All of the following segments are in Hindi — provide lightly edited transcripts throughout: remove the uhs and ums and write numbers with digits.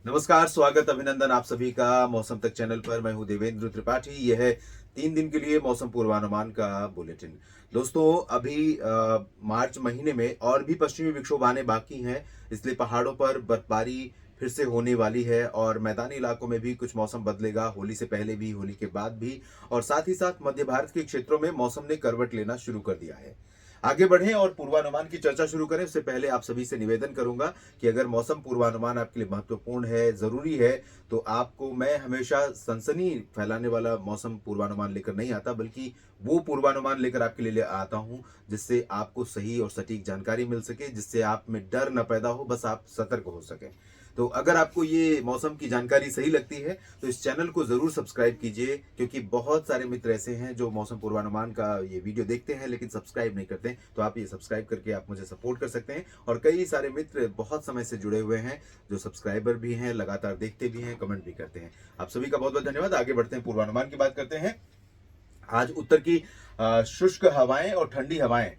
नमस्कार, स्वागत, अभिनंदन आप सभी का मौसम तक चैनल पर। मैं हूं देवेंद्र त्रिपाठी। यह है 3 दिन के लिए मौसम पूर्वानुमान का बुलेटिन। दोस्तों, अभी मार्च महीने में और भी पश्चिमी विक्षोभ आने बाकी हैं, इसलिए पहाड़ों पर बर्फबारी फिर से होने वाली है और मैदानी इलाकों में भी कुछ मौसम बदलेगा, होली से पहले भी, होली के बाद भी। और साथ ही साथ मध्य भारत के क्षेत्रों में मौसम ने करवट लेना शुरू कर दिया है। आगे बढ़ें और पूर्वानुमान की चर्चा शुरू करें उससे पहले आप सभी से निवेदन करूंगा कि अगर मौसम पूर्वानुमान आपके लिए महत्वपूर्ण है, जरूरी है, तो आपको मैं हमेशा सनसनी फैलाने वाला मौसम पूर्वानुमान लेकर नहीं आता, बल्कि वो पूर्वानुमान लेकर आपके लिए आता हूं जिससे आपको सही और सटीक जानकारी मिल सके, जिससे आप में डर न पैदा हो, बस आप सतर्क हो सके। तो अगर आपको ये मौसम की जानकारी सही लगती है तो इस चैनल को जरूर सब्सक्राइब कीजिए, क्योंकि बहुत सारे मित्र ऐसे हैं जो मौसम पूर्वानुमान का ये वीडियो देखते हैं लेकिन सब्सक्राइब नहीं करते। तो आप ये सब्सक्राइब करके आप मुझे सपोर्ट कर सकते हैं। और कई सारे मित्र बहुत समय से जुड़े हुए हैं जो सब्सक्राइबर भी हैं, लगातार देखते भी हैं, कमेंट भी करते हैं। आप सभी का बहुत बहुत धन्यवाद। आगे बढ़ते हैं, पूर्वानुमान की बात करते हैं। आज उत्तर की शुष्क हवाएं और ठंडी हवाएं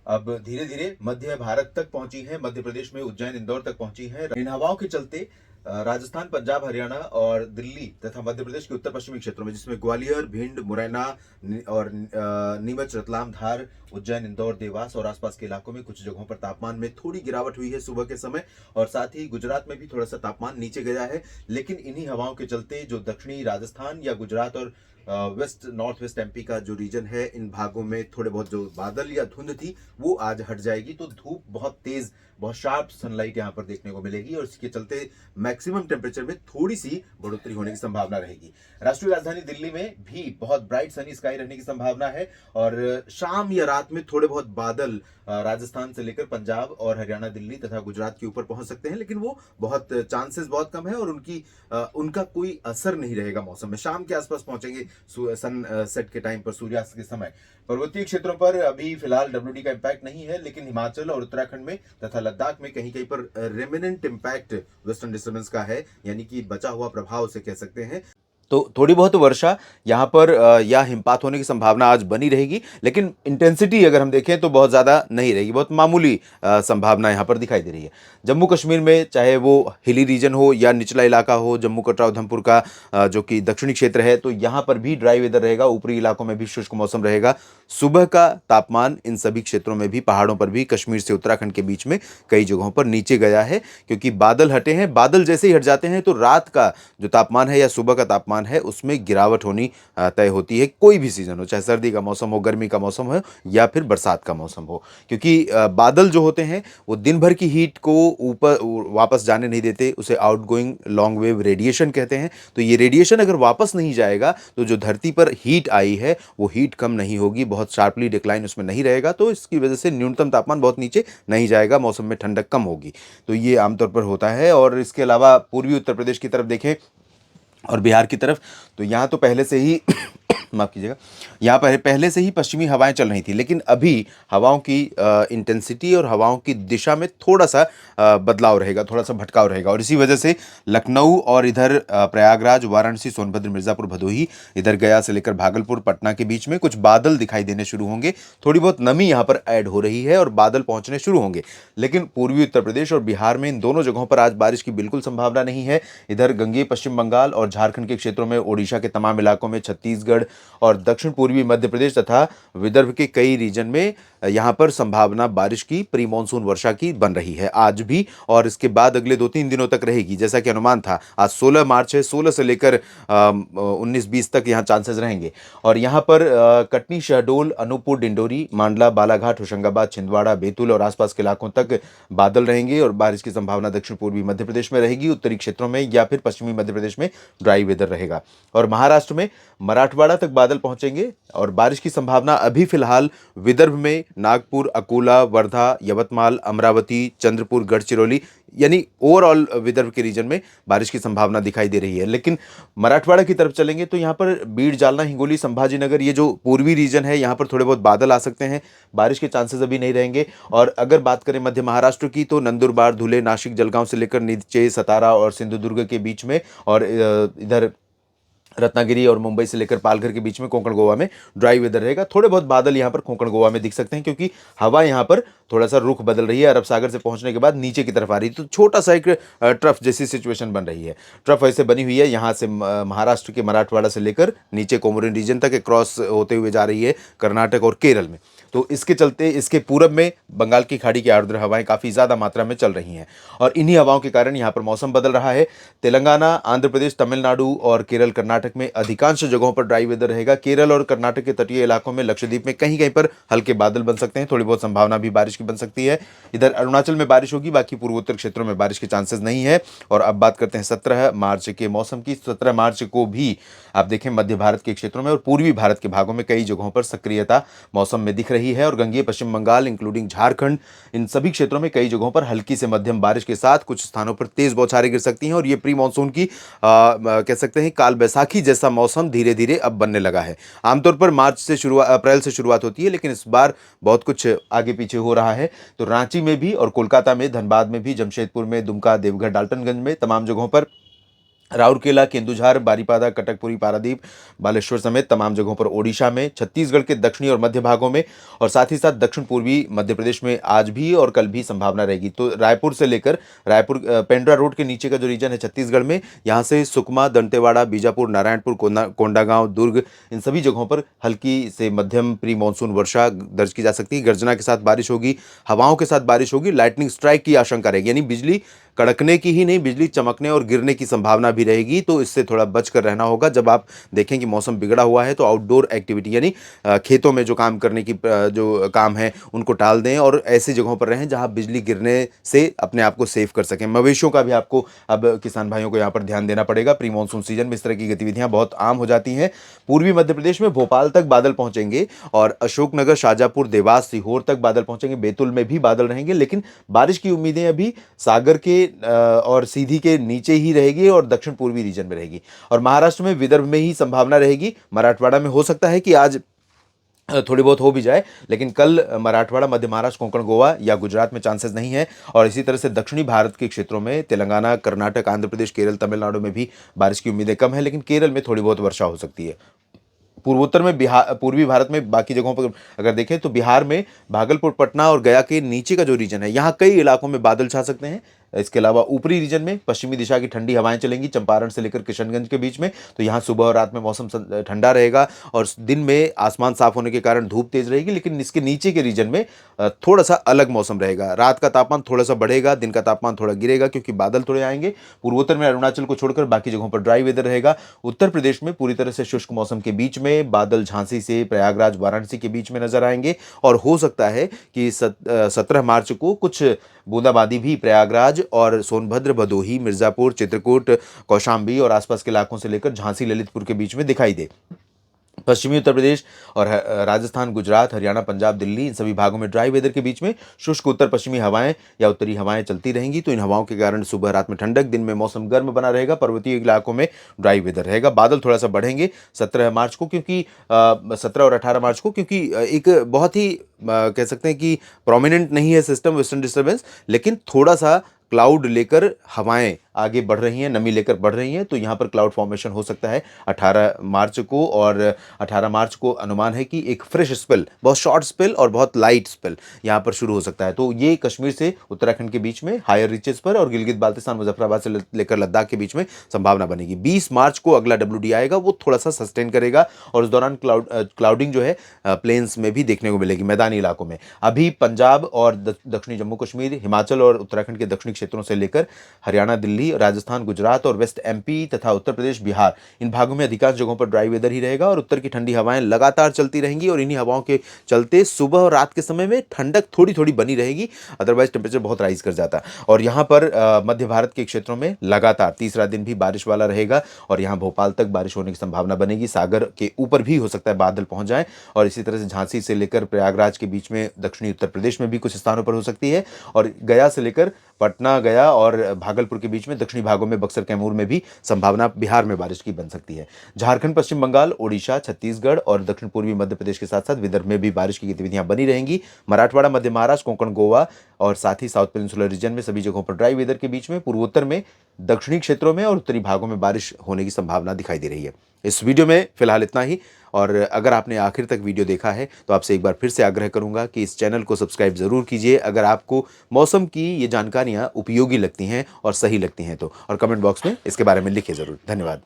अब धीरे धीरे मध्य भारत तक पहुंची हैं। मध्य प्रदेश में उज्जैन, इंदौर तक पहुंची हैं। इन हवाओं के चलते राजस्थान, पंजाब, हरियाणा और दिल्ली तथा मध्य प्रदेश के उत्तर पश्चिमी क्षेत्रों में, जिसमें ग्वालियर, भिंड, मुरैना और नीमच, रतलाम, धार, उज्जैन, इंदौर, देवास और आसपास के इलाकों में कुछ जगहों पर तापमान में थोड़ी गिरावट हुई है सुबह के समय। और साथ ही गुजरात में भी थोड़ा सा तापमान नीचे गया है। लेकिन इन्हीं हवाओं के चलते जो दक्षिणी राजस्थान या गुजरात और वेस्ट नॉर्थ वेस्ट एमपी का जो रीजन है, इन भागों में थोड़े बहुत जो बादल या धुंध थी वो आज हट जाएगी। तो धूप बहुत तेज, बहुत शार्प सनलाइट यहाँ पर देखने को मिलेगी और इसके चलते मैक्सिमम टेम्परेचर में थोड़ी सी बढ़ोतरी होने की संभावना रहेगी। राष्ट्रीय राजधानी दिल्ली में भी बहुत ब्राइट सनी स्काई रहने की संभावना है और शाम या रात में थोड़े बहुत बादल राजस्थान से लेकर पंजाब और हरियाणा, दिल्ली तथा गुजरात के ऊपर पहुंच सकते हैं, लेकिन वो बहुत चांसेस बहुत कम है और उनका कोई असर नहीं रहेगा मौसम में। शाम के आसपास पहुंचेंगे सन सेट के टाइम पर, सूर्यास्त के समय। पर्वतीय क्षेत्रों पर अभी फिलहाल डब्ल्यूडी का इम्पैक्ट नहीं है, लेकिन हिमाचल और उत्तराखंड में तथा लद्दाख में कहीं कहीं पर रेमिनेंट इम्पैक्ट वेस्टर्न डिस्टर्बेंस का है, यानी कि बचा हुआ प्रभाव से कह सकते हैं। तो थोड़ी बहुत वर्षा यहाँ पर या हिमपात होने की संभावना आज बनी रहेगी, लेकिन इंटेंसिटी अगर हम देखें तो बहुत ज़्यादा नहीं रहेगी, बहुत मामूली संभावना यहाँ पर दिखाई दे रही है। जम्मू कश्मीर में चाहे वो हिली रीजन हो या निचला इलाका हो, जम्मू कटरा उधमपुर का जो कि दक्षिणी क्षेत्र है, तो यहाँ पर भी ड्राई वेदर रहेगा। ऊपरी इलाकों में भी शुष्क मौसम रहेगा। सुबह का तापमान इन सभी क्षेत्रों में भी, पहाड़ों पर भी, कश्मीर से उत्तराखंड के बीच में कई जगहों पर नीचे गया है, क्योंकि बादल हटे हैं। बादल जैसे ही हट जाते हैं तो रात का जो तापमान है या सुबह का तापमान है उसमें गिरावट होनी तय होती है। कोई भी सीजन हो, चाहे सर्दी का मौसम हो, गर्मी का मौसम हो या फिर बरसात का मौसम हो, क्योंकि बादल जो होते हैं वो दिन भर की हीट को ऊपर वापस जाने नहीं देते। उसे आउटगोइंग लॉन्ग वेव रेडिएशन कहते हैं। तो ये रेडिएशन अगर वापस नहीं जाएगा तो जो धरती पर हीट आई है वो हीट कम नहीं होगी, बहुत शार्पली डिक्लाइन उसमें नहीं रहेगा। तो इसकी वजह से न्यूनतम तापमान बहुत नीचे नहीं जाएगा, मौसम में ठंडक कम होगी। तो ये आमतौर पर होता है। और इसके अलावा पूर्वी उत्तर प्रदेश की तरफ देखें और बिहार की तरफ, तो यहाँ तो पहले से ही माफ कीजिएगा, यहाँ पर पहले से ही पश्चिमी हवाएं चल रही थी, लेकिन अभी हवाओं की इंटेंसिटी और हवाओं की दिशा में थोड़ा सा बदलाव रहेगा, थोड़ा सा भटकाव रहेगा। और इसी वजह से लखनऊ और इधर प्रयागराज, वाराणसी, सोनभद्र, मिर्ज़ापुर, भदोही, इधर गया से लेकर भागलपुर, पटना के बीच में कुछ बादल दिखाई देने शुरू होंगे। थोड़ी बहुत नमी यहाँ पर ऐड हो रही है और बादल पहुँचने शुरू होंगे। लेकिन पूर्वी उत्तर प्रदेश और बिहार में इन दोनों जगहों पर आज बारिश की बिल्कुल संभावना नहीं है। इधर गंगेय पश्चिम बंगाल और झारखंड के क्षेत्रों में, ओडिशा के तमाम इलाकों में, छत्तीसगढ़ और दक्षिण पूर्वी मध्य प्रदेश तथा विदर्भ के कई रीजन में यहां पर संभावना बारिश की, प्री मानसून वर्षा की बन रही है आज भी। और इसके बाद अगले 2-3 दिनों तक रहेगी, जैसा कि अनुमान था। आज 16 मार्च है, 16 से लेकर 19-20 तक यहाँ चांसेस रहेंगे। और यहाँ पर कटनी, शहडोल, अनूपपुर, डिंडोरी, मांडला, बालाघाट, होशंगाबाद, छिंदवाड़ा, बैतूल और आसपास के इलाकों तक बादल रहेंगे और बारिश की संभावना दक्षिण पूर्वी मध्य प्रदेश में रहेगी। उत्तरी क्षेत्रों में या फिर पश्चिमी मध्य प्रदेश में ड्राई वेदर रहेगा। और महाराष्ट्र में मराठवाड़ा तक बादल पहुंचेंगे और बारिश की संभावना अभी फिलहाल विदर्भ में नागपुर, अकोला, वर्धा, यवतमाल, अमरावती, चंद्रपुर, गढ़चिरौली, यानी ओवरऑल विदर्भ के रीजन में बारिश की संभावना दिखाई दे रही है। लेकिन मराठवाड़ा की तरफ चलेंगे तो यहाँ पर बीड़, जालना, हिंगोली, संभाजीनगर, ये जो पूर्वी रीजन है, यहाँ पर थोड़े बहुत बादल आ सकते हैं। बारिश के चांसेस अभी नहीं रहेंगे। और अगर बात करें मध्य महाराष्ट्र की, तो नंदुरबार, धुले, नासिक, जलगांव से लेकर नीचे सतारा और सिंधुदुर्ग के बीच में, और इधर रत्नागिरी और मुंबई से लेकर पालघर के बीच में, कोंकण गोवा में ड्राई वेदर रहेगा। थोड़े बहुत बादल यहाँ पर कोंकण गोवा में दिख सकते हैं, क्योंकि हवा यहाँ पर थोड़ा सा रुख बदल रही है, अरब सागर से पहुंचने के बाद नीचे की तरफ आ रही है, तो छोटा सा एक ट्रफ जैसी सिचुएशन बन रही है। ट्रफ ऐसे बनी हुई है, यहाँ से महाराष्ट्र के मराठवाड़ा से लेकर नीचे कोमोरिन रीजन तक क्रॉस होते हुए जा रही है कर्नाटक और केरल में। तो इसके चलते इसके पूरब में बंगाल की खाड़ी की आर्द्र हवाएं काफ़ी ज़्यादा मात्रा में चल रही हैं, और इन्हीं हवाओं के कारण यहाँ पर मौसम बदल रहा है। तेलंगाना, आंध्र प्रदेश, तमिलनाडु और केरल कर्नाटक में अधिकांश जगहों पर ड्राई वेदर रहेगा। केरल और कर्नाटक के तटीय इलाकों में, लक्षद्वीप में कहीं कहीं पर हल्के बादल बन सकते हैं, थोड़ी बहुत संभावना भी बारिश की बन सकती है। इधर अरुणाचल में बारिश होगी, बाकी पूर्वोत्तर क्षेत्रों में बारिश के चांसेस नहीं है। और अब बात करते हैं 17 मार्च के मौसम की। 17 मार्च को भी आप देखें मध्य भारत के क्षेत्रों में और पूर्वी भारत के भागों में कई जगहों पर सक्रियता मौसम में दिख रही है, और गंगेय पश्चिम बंगाल इंक्लूडिंग झारखंड, इन सभी क्षेत्रों में कई जगहों पर हल्की से मध्यम बारिश के साथ कुछ स्थानों पर तेज बौछारें गिर सकती हैं। और ये प्री मानसून की कह सकते हैं काल बैसाखी जैसा मौसम धीरे धीरे अब बनने लगा है। आमतौर पर अप्रैल से शुरुआत होती है, लेकिन इस बार बहुत कुछ आगे पीछे हो रहा है। तो रांची में भी और कोलकाता में, धनबाद में भी, जमशेदपुर में, दुमका, देवघर, डाल्टनगंज में, तमाम जगहों पर, राउरकेला, केंदुझार, बारीपादा, कटकपुरी, पारादीप, बालेश्वर समेत तमाम जगहों पर, ओडिशा में, छत्तीसगढ़ के दक्षिणी और मध्य भागों में, और साथ ही साथ दक्षिण पूर्वी मध्य प्रदेश में आज भी और कल भी संभावना रहेगी। तो रायपुर से लेकर पेंड्रा रोड के नीचे का जो रीजन है छत्तीसगढ़ में, यहाँ से सुकमा, दंतेवाड़ा, बीजापुर, नारायणपुर, कोंडागांव, दुर्ग, इन सभी जगहों पर हल्की से मध्यम प्री मानसून वर्षा दर्ज की जा सकती है। गर्जना के साथ बारिश होगी, हवाओं के साथ बारिश होगी, लाइटनिंग स्ट्राइक की आशंका रहेगी, यानी बिजली कड़कने की ही नहीं, बिजली चमकने और गिरने की संभावना भी रहेगी। तो इससे थोड़ा बचकर रहना होगा। जब आप देखें कि मौसम बिगड़ा हुआ है तो आउटडोर एक्टिविटी यानी खेतों में जो काम करने की जो काम है उनको टाल दें, और ऐसी जगहों पर रहें जहां बिजली गिरने से अपने आप को सेव कर सकें। मवेशियों का भी आपको अब किसान भाइयों को यहाँ पर ध्यान देना पड़ेगा। प्री मानसून सीजन में इस तरह की गतिविधियां बहुत आम हो जाती हैं। पूर्वी मध्य प्रदेश में भोपाल तक बादल पहुंचेंगे, और अशोकनगर, शाजापुर, देवास, सीहोर तक बादल पहुंचेंगे, बैतूल में भी बादल रहेंगे, लेकिन बारिश की उम्मीदें अभी सागर के और सीधी के नीचे ही रहेगी और दक्षिण पूर्वी रीजन में रहेगी। और महाराष्ट्र में, विदर्भ में ही संभावना रहेगी। मराठवाड़ा में हो सकता है कि आज थोड़ी बहुत हो भी जाए, लेकिन कल मराठवाड़ा, मध्य महाराष्ट्र, कोंकण, गोवा या गुजरात में चांसेस नहीं है। और इसी तरह से दक्षिणी भारत के क्षेत्रों में, तेलंगाना, कर्नाटक, आंध्र प्रदेश, केरल, तमिलनाडु में भी बारिश की उम्मीदें कम है, लेकिन केरल में थोड़ी बहुत वर्षा हो सकती है। पूर्वोत्तर में, बिहार, पूर्वी भारत में बाकी जगहों पर अगर देखें तो बिहार में भागलपुर, पटना और गया के नीचे का जो रीजन है, यहाँ कई इलाकों में बादल छा सकते हैं। इसके अलावा ऊपरी रीजन में पश्चिमी दिशा की ठंडी हवाएं चलेंगी चंपारण से लेकर किशनगंज के बीच में, तो यहाँ सुबह और रात में मौसम ठंडा रहेगा, और दिन में आसमान साफ होने के कारण धूप तेज रहेगी। लेकिन इसके नीचे के रीजन में थोड़ा सा अलग मौसम रहेगा। रात का तापमान थोड़ा सा बढ़ेगा, दिन का तापमान थोड़ा गिरेगा, क्योंकि बादल थोड़े आएंगे। पूर्वोत्तर में अरुणाचल को छोड़कर बाकी जगहों पर ड्राई वेदर रहेगा। उत्तर प्रदेश में पूरी तरह से शुष्क मौसम के बीच में बादल झांसी से प्रयागराज, वाराणसी के बीच में नजर आएंगे, और हो सकता है कि 17 मार्च को कुछ बूंदाबांदी भी प्रयागराज और सोनभद्र, भदोही, मिर्जापुर, चित्रकूट, कौशाम्बी और आसपास के इलाकों से लेकर झांसी, ललितपुर के बीच में दिखाई दे। पश्चिमी उत्तर प्रदेश और राजस्थान, गुजरात, हरियाणा, पंजाब, दिल्ली, इन सभी भागों में ड्राई वेदर के बीच में शुष्क उत्तर पश्चिमी हवाएं या उत्तरी हवाएं चलती रहेंगी। तो इन हवाओं के कारण सुबह रात में ठंडक, दिन में मौसम गर्म बना रहेगा। पर्वतीय इलाकों में ड्राई वेदर रहेगा। बादल थोड़ा सा बढ़ेंगे 17 मार्च को, क्योंकि 17 और 18 मार्च को, क्योंकि एक बहुत ही कह सकते हैं कि प्रोमिनेंट नहीं है सिस्टम वेस्टर्न डिस्टर्बेंस, लेकिन थोड़ा सा क्लाउड लेकर हवाएं आगे बढ़ रही हैं, नमी लेकर बढ़ रही हैं, तो यहाँ पर क्लाउड फॉर्मेशन हो सकता है 18 मार्च को। और 18 मार्च को अनुमान है कि एक फ्रेश स्पेल, बहुत शॉर्ट स्पेल और बहुत लाइट स्पेल यहाँ पर शुरू हो सकता है। तो ये कश्मीर से उत्तराखंड के बीच में हायर रीचेस पर और गिलगित बाल्टिस्तान, मुजफ्फराबाद से लेकर लद्दाख के बीच में संभावना बनेगी। 20 मार्च को अगला WD आएगा, वो थोड़ा सा सस्टेन करेगा, और उस दौरान क्लाउडिंग जो है प्लेन्स में भी देखने को मिलेगी, मैदानी इलाकों में। अभी पंजाब और दक्षिणी जम्मू कश्मीर, हिमाचल और उत्तराखंड के दक्षिणी क्षेत्रों से लेकर हरियाणा, दिल्ली, राजस्थान, गुजरात और वेस्ट MP तथा उत्तर प्रदेश, बिहार, इन भागों में अधिकांश जगहों पर ड्राई वेदर ही रहेगा, और उत्तर की ठंडी हवाएं लगातार चलती रहेंगी, और इन्हीं हवाओं के चलते सुबह और रात के समय में ठंडक थोड़ी थोड़ी बनी रहेगी। अदरवाइज टेम्परेचर बहुत राइज कर जाता है। और यहाँ पर मध्य भारत के क्षेत्रों में लगातार तीसरा दिन भी बारिश वाला रहेगा, और यहाँ भोपाल तक बारिश होने की संभावना बनेगी। सागर के ऊपर भी हो सकता है बादल पहुंच जाए, और इसी तरह से झांसी से लेकर प्रयागराज के बीच में दक्षिणी उत्तर प्रदेश में भी कुछ स्थानों पर हो सकती है, और गया से लेकर पटना, गया और भागलपुर के बीच में दक्षिणी भागों में, बक्सर, कैमूर में भी संभावना बिहार में बारिश की बन सकती है। झारखंड, पश्चिम बंगाल, ओडिशा, छत्तीसगढ़ और दक्षिण पूर्वी मध्य प्रदेश के साथ साथ विदर्भ में भी बारिश की गतिविधियां बनी रहेंगी। मराठवाड़ा, मध्य महाराष्ट्र, कोंकण, गोवा और साथ ही साउथ पेनिनसुलर रीजन में सभी जगहों पर ड्राई वेदर के बीच में पूर्वोत्तर में, दक्षिणी क्षेत्रों में और उत्तरी भागों में बारिश होने की संभावना दिखाई दे रही है। इस वीडियो में फिलहाल इतना ही, और अगर आपने आखिर तक वीडियो देखा है तो आपसे एक बार फिर से आग्रह करूंगा कि इस चैनल को सब्सक्राइब ज़रूर कीजिए अगर आपको मौसम की ये जानकारियाँ उपयोगी लगती हैं और सही लगती हैं तो, और कमेंट बॉक्स में इसके बारे में लिखिए ज़रूर। धन्यवाद।